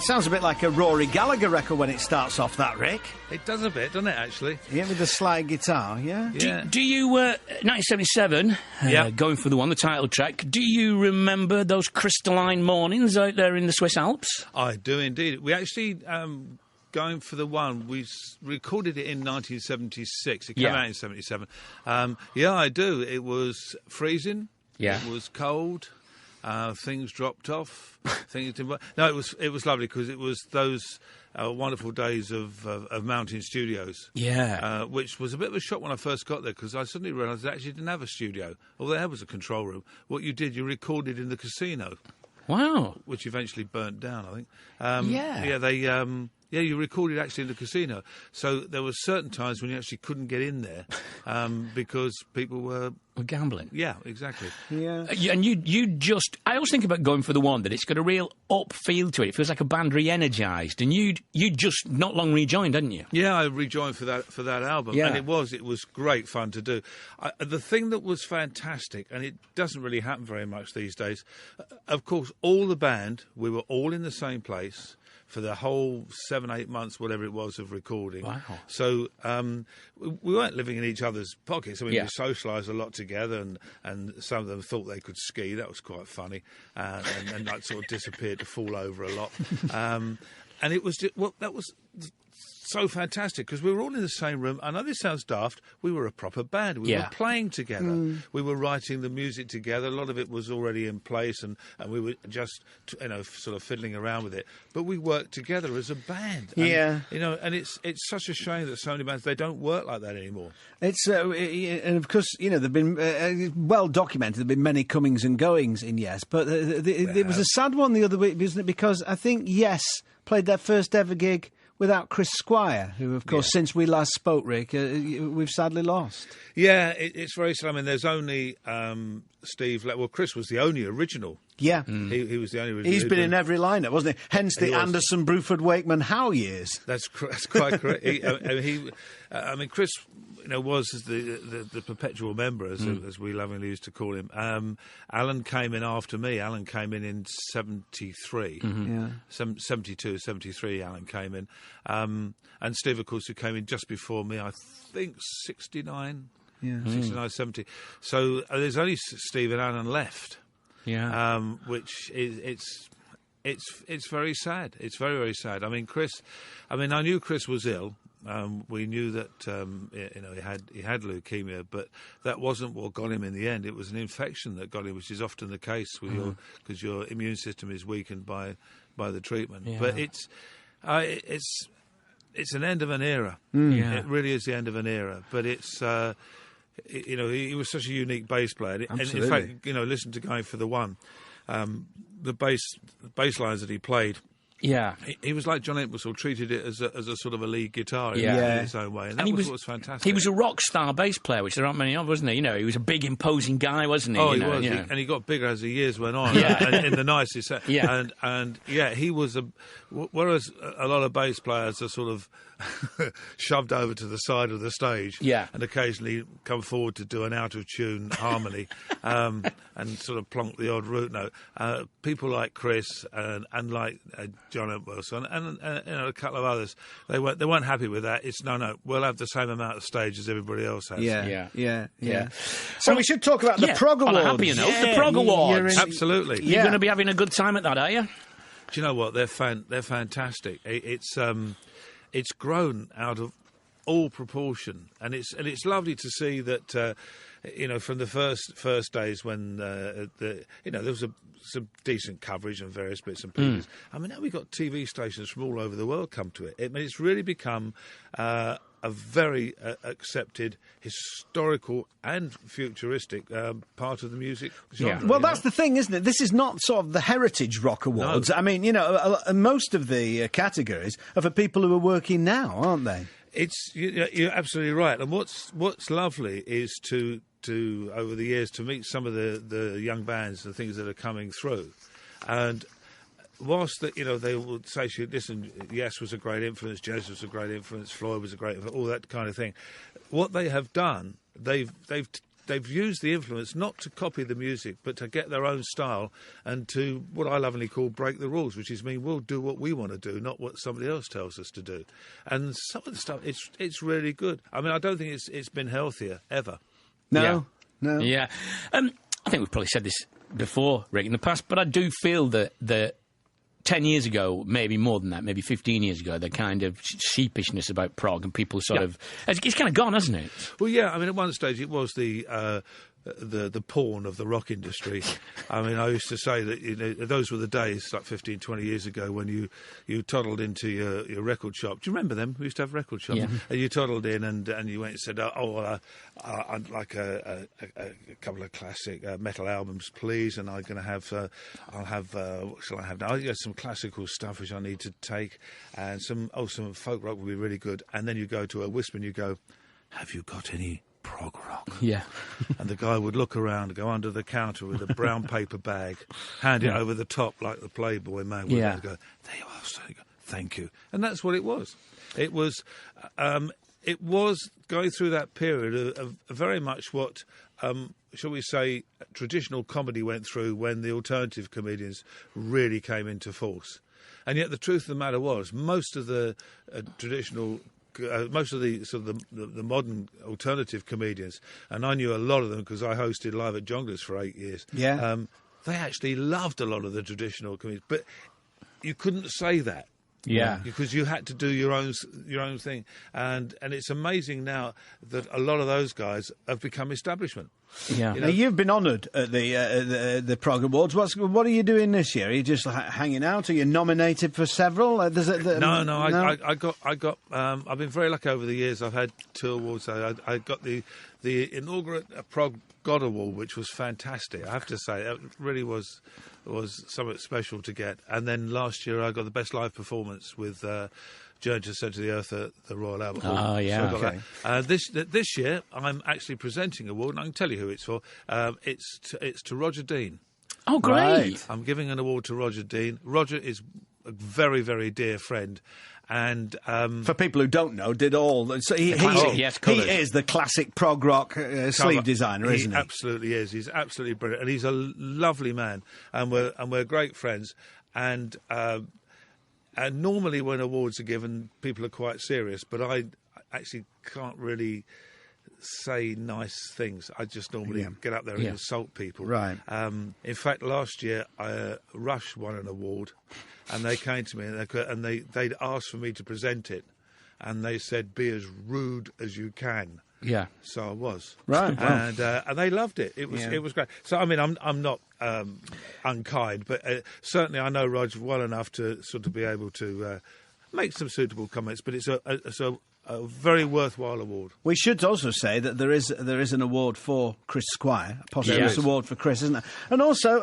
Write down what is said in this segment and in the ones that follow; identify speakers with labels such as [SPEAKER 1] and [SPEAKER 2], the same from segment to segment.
[SPEAKER 1] Sounds a bit like a Rory Gallagher record when it starts off, that, Rick.
[SPEAKER 2] It does a bit, doesn't it, actually?
[SPEAKER 1] Yeah, with the slide guitar, yeah?
[SPEAKER 2] Yeah.
[SPEAKER 3] Do you, 1977, Going for the One, the title track, do you remember those crystalline mornings out there in the Swiss Alps?
[SPEAKER 2] I do indeed. We actually, Going for the One, we recorded it in 1976. It came out in 77. Yeah, I do. It was freezing.
[SPEAKER 3] Yeah.
[SPEAKER 2] It was cold. Things dropped off. Things didn't work. No, it was lovely because it was those wonderful days of Mountain Studios.
[SPEAKER 3] Yeah.
[SPEAKER 2] Which was a bit of a shock when I first got there because I suddenly realised they actually didn't have a studio. All they had was a control room. What you did, you recorded in the casino.
[SPEAKER 3] Wow.
[SPEAKER 2] Which eventually burnt down, I think. Yeah, you recorded actually in the casino. So there were certain times when you actually couldn't get in there because people were
[SPEAKER 3] gambling.
[SPEAKER 2] Yeah, exactly.
[SPEAKER 1] Yeah.
[SPEAKER 3] And you just... I always think about Going for the One, that it's got a real up feel to it. It feels like a band re-energised. And you just not long rejoined, hadn't you?
[SPEAKER 2] Yeah, I rejoined for that album.
[SPEAKER 3] Yeah.
[SPEAKER 2] And it was great fun to do. The thing that was fantastic, and it doesn't really happen very much these days, of course, all the band, we were all in the same place for the whole 7-8 months, whatever it was, of recording.
[SPEAKER 3] Wow.
[SPEAKER 2] So we weren't living in each other's pockets. I mean,
[SPEAKER 3] Yeah.
[SPEAKER 2] we socialised a lot together, and some of them thought they could ski. That was quite funny. And like sort of disappeared to fall over a lot. And it was that was so fantastic because we were all in the same room. I know this sounds daft. We were a proper band. We were playing together. We were writing the music together. A lot of it was already in place, and we were just sort of fiddling around with it. But we worked together as a band. And, and it's such a shame that so many bands they don't work like that anymore.
[SPEAKER 1] It's and of course there've been well documented. There've been many comings and goings in Yes, but it was a sad one the other week, wasn't it? Because I think Yes played their first ever gig without Chris Squire, who, of course, since we last spoke, Rick, we've sadly lost.
[SPEAKER 2] Yeah, it's very sad. I mean, there's only Steve... Well, Chris was the only original.
[SPEAKER 1] Yeah.
[SPEAKER 2] He was the only original.
[SPEAKER 1] He's been in every lineup, wasn't he? Hence the Anderson, Bruford, Wakeman, Howe years.
[SPEAKER 2] That's quite correct. I mean, Chris... was the perpetual member, as we lovingly used to call him. Alan came in after me. Alan came in 73. 72, 73, Alan came in. And Steve, of course, who came in just before me, I think 69. Yeah. 69, 70. So there's only Steve and Alan left.
[SPEAKER 3] Yeah.
[SPEAKER 2] Which is... It's very sad. It's very, very sad. I mean, Chris... I knew Chris was ill. We knew that he had leukemia, but that wasn't what got him in the end. It was an infection that got him, which is often the case with because your immune system is weakened by the treatment. Yeah. But it's an end of an era. It really is the end of an era. But it's he was such a unique bass player.
[SPEAKER 1] Absolutely.
[SPEAKER 2] And in fact, listen to Going for the One, the bass lines that he played.
[SPEAKER 3] Yeah,
[SPEAKER 2] he was like John Entwistle, treated it as a sort of a lead guitar in his own way, and that was what was fantastic.
[SPEAKER 3] He was a rock star bass player, which there aren't many of, wasn't he? He was a big, imposing guy, wasn't he?
[SPEAKER 2] Oh, he was, and he got bigger as the years went on, and in the nicest sense.
[SPEAKER 3] Yeah,
[SPEAKER 2] and he was whereas a lot of bass players are sort of shoved over to the side of the stage, and occasionally come forward to do an out of tune harmony, and sort of plonk the odd root note. People like Chris and like John Entwistle and a couple of others, they weren't happy with that. It's no, we'll have the same amount of stage as everybody else has.
[SPEAKER 1] Yeah. So we should talk about the Prog Awards.
[SPEAKER 3] On a happier note, the Prog Awards.
[SPEAKER 2] Absolutely.
[SPEAKER 3] You're going to be having a good time at that, are you?
[SPEAKER 2] Do you know what? They're fantastic. It's grown out of all proportion, and it's lovely to see that from the first days when there was some decent coverage and various bits and pieces. I mean, now we've got TV stations from all over the world come to it. It's really become a very accepted historical and futuristic part of the music genre.
[SPEAKER 1] Yeah. Well, that's the thing, isn't it? This is not sort of the Heritage Rock Awards. No. I mean, most of the categories are for people who are working now, aren't they?
[SPEAKER 2] You're absolutely right. And what's lovely is to over the years to meet some of the young bands, the things that are coming through, and whilst they would say, listen, Yes was a great influence, Genesis was a great influence, Floyd was a great influence, all that kind of thing. What they have done, they've they've used the influence not to copy the music, but to get their own style and to what I lovingly call break the rules, which is we'll do what we want to do, not what somebody else tells us to do. And some of the stuff, it's really good. I mean, I don't think it's been healthier ever.
[SPEAKER 1] No.
[SPEAKER 3] Yeah. I think we've probably said this before, Rick, in the past, but I do feel that 10 years ago, maybe more than that, maybe 15 years ago, the kind of sheepishness about prog and people sort of... It's kind of gone, hasn't it?
[SPEAKER 2] Well, yeah, I mean, at one stage it was the porn of the rock industry. I mean, I used to say that those were the days, like 15, 20 years ago, when you toddled into your record shop. Do you remember them? We used to have record shops.
[SPEAKER 3] Yeah.
[SPEAKER 2] And you toddled in and you went and said, I'd like a couple of classic metal albums, please, and I'm going to have, what shall I have now? I got some classical stuff which I need to take, and some folk rock would be really good. And then you go to a Whisper and you go, have you got any prog rock?
[SPEAKER 3] Yeah.
[SPEAKER 2] And the guy would look around, go under the counter with a brown paper bag, hand it over the top like the Playboy man would, and go, there you are, sir. Thank you. And that's what it was. It was going through that period of very much what, shall we say, traditional comedy went through when the alternative comedians really came into force. And yet the truth of the matter was, most of the traditional most of the sort of the modern alternative comedians, and I knew a lot of them because I hosted Live at Jongleurs for 8 years.
[SPEAKER 1] Yeah.
[SPEAKER 2] They actually loved a lot of the traditional comedians, but you couldn't say that.
[SPEAKER 3] Yeah.
[SPEAKER 2] Because you had to do your own thing, and it's amazing now that a lot of those guys have become establishment.
[SPEAKER 3] Yeah.
[SPEAKER 1] Now, you've been honoured at the Prog Awards. What are you doing this year? Are you just hanging out? Are you nominated for several?
[SPEAKER 2] No. I got. I've been very lucky over the years. I've had 2 awards. I got the inaugural Prog God Award, which was fantastic. I have to say, it really was something special to get. And then last year, I got the best live performance with Journey to the Centre of the Earth at the Royal Albert Hall.
[SPEAKER 3] Oh, yeah.
[SPEAKER 2] So I got that. This year, I'm actually presenting an award, and I can tell you who it's for. It's to Roger Dean.
[SPEAKER 3] Oh, great.
[SPEAKER 1] Right.
[SPEAKER 2] I'm giving an award to Roger Dean. Roger is a very, very dear friend. And
[SPEAKER 1] for people who don't know, he is the classic prog rock sleeve designer, isn't he?
[SPEAKER 2] He absolutely is. He's absolutely brilliant, and he's a lovely man, and we're great friends. And normally when awards are given, people are quite serious, but I actually can't really say nice things. I just normally get up there and insult people.
[SPEAKER 1] Right.
[SPEAKER 2] In fact, last year, Rush won an award, and they came to me and they'd asked for me to present it, and they said, "Be as rude as you can."
[SPEAKER 3] Yeah.
[SPEAKER 2] So I was.
[SPEAKER 1] Right.
[SPEAKER 2] And they loved it. It was great. So I mean, I'm not unkind, but certainly I know Roger well enough to sort of be able to make some suitable comments. But it's a very worthwhile award.
[SPEAKER 1] We should also say that there is an award for Chris Squire, a posthumous award for Chris, isn't there? And also,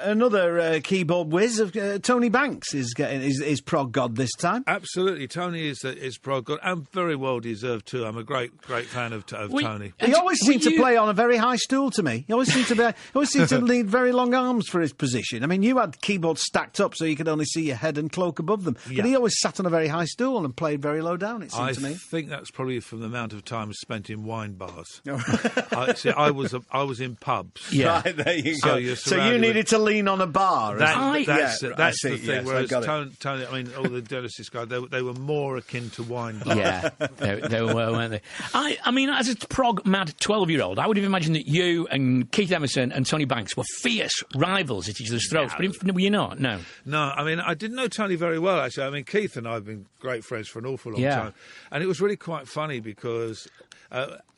[SPEAKER 1] another keyboard whiz of Tony Banks is getting his prog god this time.
[SPEAKER 2] Absolutely, Tony is prog god, and very well deserved too. I'm a great fan of Tony.
[SPEAKER 1] He always seemed to play on a very high stool to me. He always seemed to need very long arms for his position. I mean, you had keyboards stacked up so you could only see your head and cloak above them, but he always sat on a very high stool and played very low down. It seemed to me.
[SPEAKER 2] I think that's probably from the amount of time spent in wine bars. I was in pubs.
[SPEAKER 1] Yeah, right, there you go. So you needed to lean on a bar.
[SPEAKER 2] That's the thing. Whereas Tony, I mean, all the Genesis guys, they were more akin to wine bars.
[SPEAKER 3] Yeah, they were, weren't they? I mean, as a prog mad 12-year-old, I would have imagined that you and Keith Emerson and Tony Banks were fierce rivals at each other's throats. But were you not? No.
[SPEAKER 2] No, I mean, I didn't know Tony very well, actually. I mean, Keith and I have been great friends for an awful long time. And it was really quite funny because,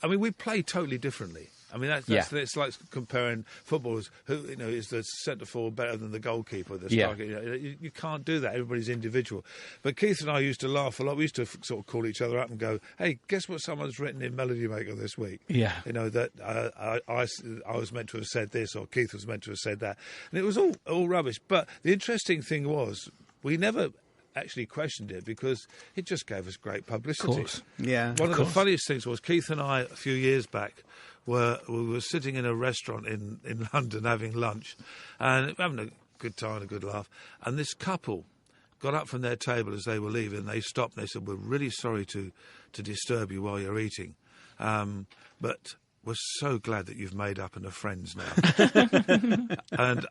[SPEAKER 2] we play totally differently. I mean, it's like comparing footballers. Who is the centre forward better than the goalkeeper? You can't do that. Everybody's individual. But Keith and I used to laugh a lot. We used to sort of call each other up and go, "Hey, guess what someone's written in Melody Maker this week?"
[SPEAKER 3] Yeah,
[SPEAKER 2] that I was meant to have said this, or Keith was meant to have said that, and it was all rubbish. But the interesting thing was, we never actually questioned it because it just gave us great publicity.
[SPEAKER 3] Of course.
[SPEAKER 1] Yeah.
[SPEAKER 2] One of the funniest things was Keith and I a few years back we were sitting in a restaurant in London having lunch and having a good time, a good laugh, and this couple got up from their table as they were leaving, and they stopped and they said, "We're really sorry to disturb you while you're eating, but we're so glad that you've made up and are friends now. And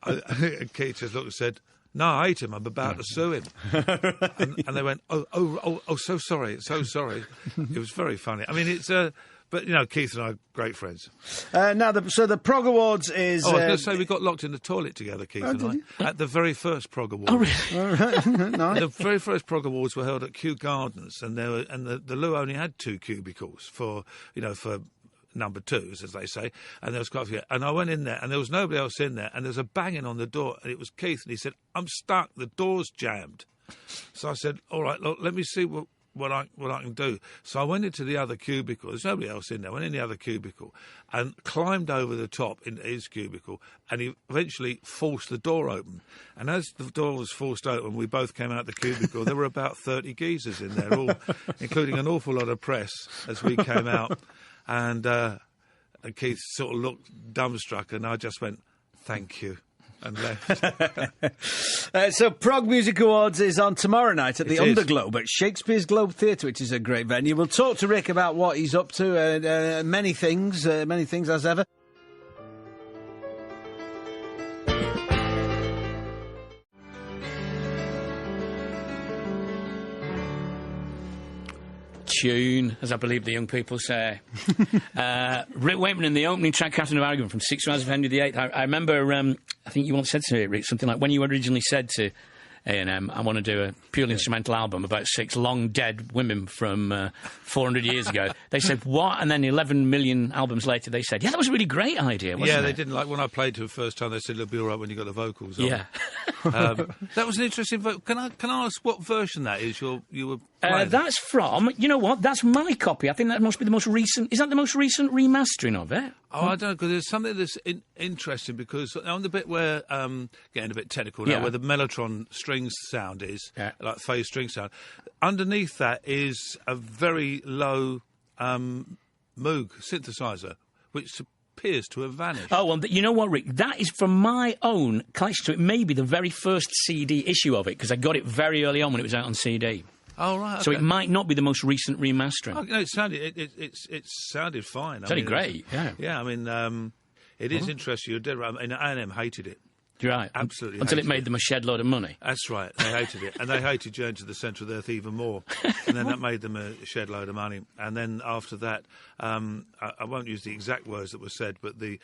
[SPEAKER 2] Keith just looked and said, no, I hate him. I'm about to sue him. And they went, oh, so sorry. It was very funny. I mean, it's... but, Keith and I are great friends.
[SPEAKER 1] Now, so the Prog Awards is...
[SPEAKER 2] I was going to say we got locked in the toilet together, Keith and I, at the very first Prog Awards.
[SPEAKER 3] Oh, really?
[SPEAKER 1] All right. Nice.
[SPEAKER 2] The very first Prog Awards were held at Kew Gardens, and the loo only had 2 cubicles for number 2s, as they say, and there was quite a few. And I went in there, and there was nobody else in there, and there was a banging on the door, and it was Keith, and he said, I'm stuck, the door's jammed. So I said, all right, look, let me see what I can do. So I went into the other cubicle. There's nobody else in there. I went in the other cubicle and climbed over the top into his cubicle, and he eventually forced the door open. And as the door was forced open, we both came out the cubicle. There were about 30 geezers in there, all, including an awful lot of press, as we came out. And Keith sort of looked dumbstruck, and I just went, thank you, and left.
[SPEAKER 1] So Prog Music Awards is on tomorrow night at the Underglobe at Shakespeare's Globe Theatre, which is a great venue. We'll talk to Rick about what he's up to, many things as ever.
[SPEAKER 3] Tune, as I believe the young people say. Rick Wakeman in the opening track, Captain of Aragon, from 6 Rounds of Henry VIII. I remember, I think you once said to me, Rick, something like, when you originally said to A&M, I want to do a purely instrumental album about 6 long dead women from 400 years ago. They said, what? And then 11 million albums later, they said, yeah, that was a really great idea, wasn't it?
[SPEAKER 2] Yeah, they didn't like, when I played to them the first time, they said, it'll be all right when you got the vocals on.
[SPEAKER 3] Yeah.
[SPEAKER 2] That was an interesting vote. Can I ask what version that is you were playing?
[SPEAKER 3] That's from, you know what, that's my copy. I think that must be the most recent, is that the most recent remastering of it?
[SPEAKER 2] Oh, I don't know, because there's something that's interesting, because on the bit where, getting a bit technical now, where the mellotron strings sound is, like phase string sound, underneath that is a very low Moog synthesizer, which appears to have vanished.
[SPEAKER 3] Oh, well, you know what, Rick? That is from my own collection, so it may be the very first CD issue of it, because I got it very early on when it was out on CD.
[SPEAKER 2] Oh, right. Okay.
[SPEAKER 3] So it might not be the most recent remastering.
[SPEAKER 2] Oh, no, it sounded fine.
[SPEAKER 3] It sounded great, yeah.
[SPEAKER 2] Yeah, I mean, it is interesting. You're dead right. I mean, A&M hated it.
[SPEAKER 3] Right.
[SPEAKER 2] Absolutely.
[SPEAKER 3] Until it made them a shed load of money.
[SPEAKER 2] That's right. They hated it. And they hated Journey to the Centre of the Earth even more. And then that made them a shed load of money. And then after that, I won't use the exact words that were said, but the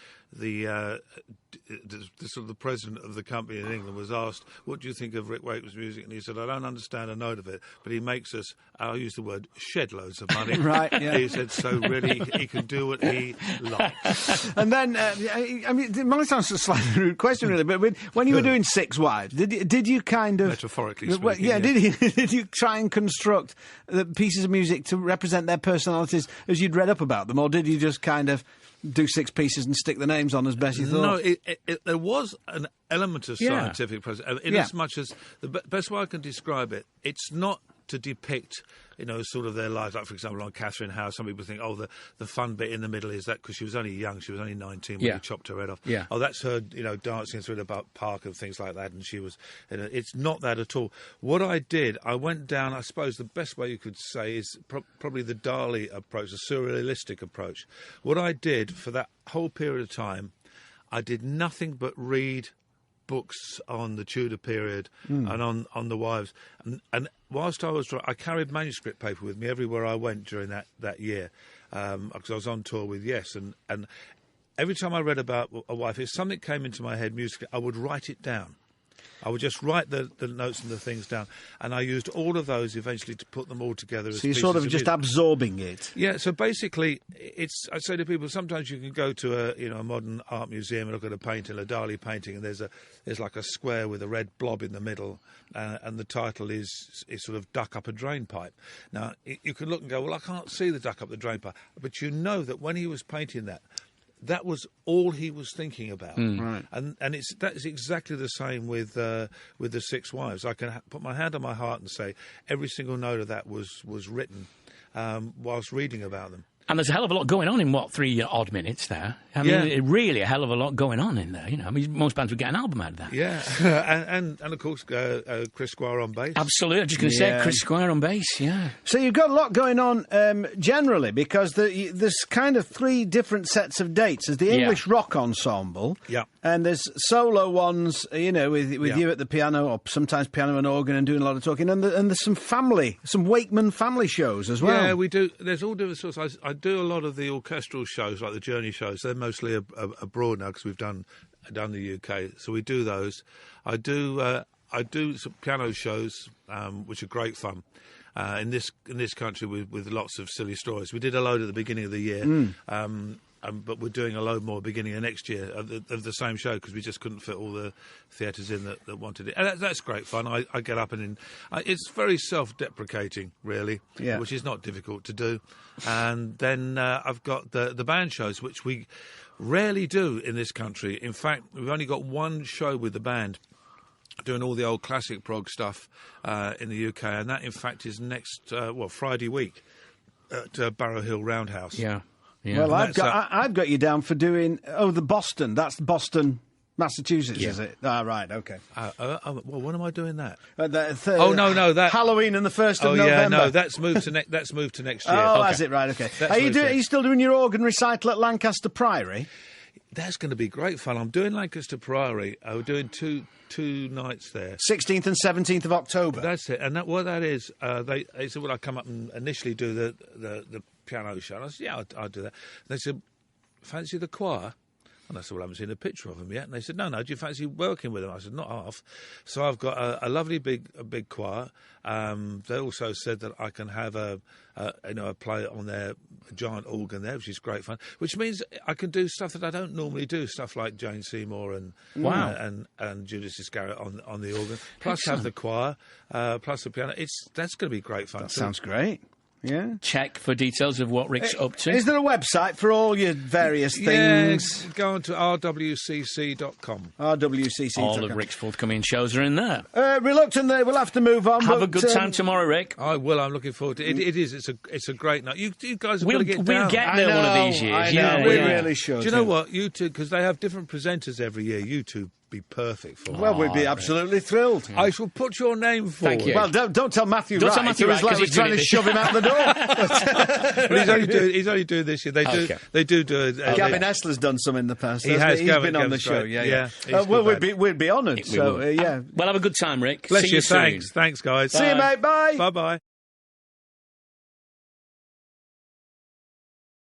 [SPEAKER 2] sort of the president of the company in England was asked, what do you think of Rick Wakeman's music? And he said, I don't understand a note of it, but he makes us, I'll use the word, shed loads of money.
[SPEAKER 1] Right, yeah.
[SPEAKER 2] He said, so really, he can do what he likes.
[SPEAKER 1] And then, I mean, it might sound a slightly rude question, really, but when you were doing 6 Wives, did you kind of...
[SPEAKER 2] Metaphorically speaking, yeah.
[SPEAKER 1] Did you try and construct the pieces of music to represent their personalities as you'd read up about them, or did you just kind of do 6 pieces and stick the names on as best you thought?
[SPEAKER 2] No, there was an element of scientific process, in as much as the best way I can describe it, it's not to depict, sort of their lives. Like, for example, on Catherine Howe, some people think, oh, the fun bit in the middle is that because she was only young, she was only 19 when he chopped her head off. Yeah. Oh, that's her, dancing through the park and things like that, and she was... it's not that at all. What I did, I went down, I suppose the best way you could say is probably the Dali approach, the surrealistic approach. What I did for that whole period of time, I did nothing but read books on the Tudor period and on the wives, and whilst I was, I carried manuscript paper with me everywhere I went during that year, because I was on tour with Yes, and every time I read about a wife, if something came into my head musically, I would write it down. I would just write the notes and the things down, and I used all of those eventually to put them all together.
[SPEAKER 1] So you're sort of just absorbing it.
[SPEAKER 2] Yeah. So basically, I say to people, sometimes you can go to a modern art museum and look at a painting, a Dali painting, and there's like a square with a red blob in the middle, and the title is sort of "Duck Up a Drain Pipe." Now you can look and go, well, I can't see the duck up the drain pipe, but you know that when he was painting that was all he was thinking about,
[SPEAKER 1] right?
[SPEAKER 2] And that is exactly the same with the 6 Wives. I can put my hand on my heart and say every single note of that was written whilst reading about them.
[SPEAKER 3] And there's a hell of a lot going on in, 3 odd minutes there. I mean, really a hell of a lot going on in there, I mean, most bands would get an album out of that.
[SPEAKER 2] Yeah, and of course, Chris Squire on bass.
[SPEAKER 3] Absolutely, I'm just going to say Chris Squire on bass, yeah.
[SPEAKER 1] So you've got a lot going on generally, because there's kind of 3 different sets of dates. There's the English rock ensemble, and there's solo ones, with you at the piano, or sometimes piano and organ, and doing a lot of talking, and there's some Wakeman family shows as well.
[SPEAKER 2] Yeah, we do. There's all different sorts. I do a lot of the orchestral shows, like the Journey shows. They're mostly abroad now because we've done the UK, so we do those. I do some piano shows, which are great fun. In this country with lots of silly stories. We did a load at the beginning of the year, but we're doing a load more beginning of next year of the same show because we just couldn't fit all the theatres in that wanted it. And that's great fun. I get up and it's very self-deprecating, really, which is not difficult to do. And then I've got the band shows, which we rarely do in this country. In fact, we've only got one show with the band doing all the old classic prog stuff in the UK, and that, in fact, is next, Friday week at Barrow Hill Roundhouse.
[SPEAKER 3] Yeah.
[SPEAKER 1] Well, I've got you down for doing the Boston. That's Boston, Massachusetts, is it? Ah, right, okay.
[SPEAKER 2] Well, when am I doing that?
[SPEAKER 1] No,
[SPEAKER 2] that
[SPEAKER 1] Halloween and the 1st of November.
[SPEAKER 2] Yeah, no, that's moved to next year.
[SPEAKER 1] Oh, that's it, right? Okay. Are you still doing your organ recital at Lancaster Priory?
[SPEAKER 2] That's going to be great fun. I'm doing Lancaster Priory. We're doing two nights there.
[SPEAKER 1] 16th and 17th of October.
[SPEAKER 2] That's it. And what that is, they said, "Will I come up and initially do the piano show?" And I said, "Yeah, I'll do that." And they said, "Fancy the choir?" And I said, "Well, I haven't seen a picture of them yet." And they said, No, do you fancy working with them? I said, "Not half." So I've got a lovely big choir. They also said that I can have a play on their giant organ there, which is great fun. Which means I can do stuff that I don't normally do, stuff like Jane Seymour and Judas Iscariot on the organ. Plus have the choir, plus the piano. That's going to be great fun.
[SPEAKER 1] That sounds great. Yeah.
[SPEAKER 3] Check for details of what Rick's up to.
[SPEAKER 1] Is there a website for all your various things?
[SPEAKER 2] Yeah, go on to rwcc.com.
[SPEAKER 1] rwcc.com.
[SPEAKER 3] All of Rick's forthcoming shows are in there.
[SPEAKER 1] Reluctantly, we'll have to move on.
[SPEAKER 3] Have a good time tomorrow, Rick.
[SPEAKER 2] I will. I'm looking forward to it. It is. It's a great night. You guys are going to get down.
[SPEAKER 3] We'll get there one of these years.
[SPEAKER 1] I know. We really should.
[SPEAKER 2] Do you know what? You two, because they have different presenters every year. You two be perfect for.
[SPEAKER 1] Well, we'd be absolutely thrilled.
[SPEAKER 2] I shall put your name forward.
[SPEAKER 3] Thank you.
[SPEAKER 1] Well, don't tell Matthew.
[SPEAKER 3] Don't tell Matthew
[SPEAKER 1] Wright. It was like we're trying to shove him out the door.
[SPEAKER 2] But he's only doing this year. They do.
[SPEAKER 1] Gavin Esler's done some in the past.
[SPEAKER 2] He has.
[SPEAKER 1] He's been on the show. Yeah. Well, we'd be honoured. So yeah.
[SPEAKER 3] Well, have a good time, Rick.
[SPEAKER 2] Bless
[SPEAKER 3] See
[SPEAKER 2] you.
[SPEAKER 3] you soon.
[SPEAKER 2] Thanks, guys.
[SPEAKER 1] See you, mate. Bye.
[SPEAKER 2] Bye.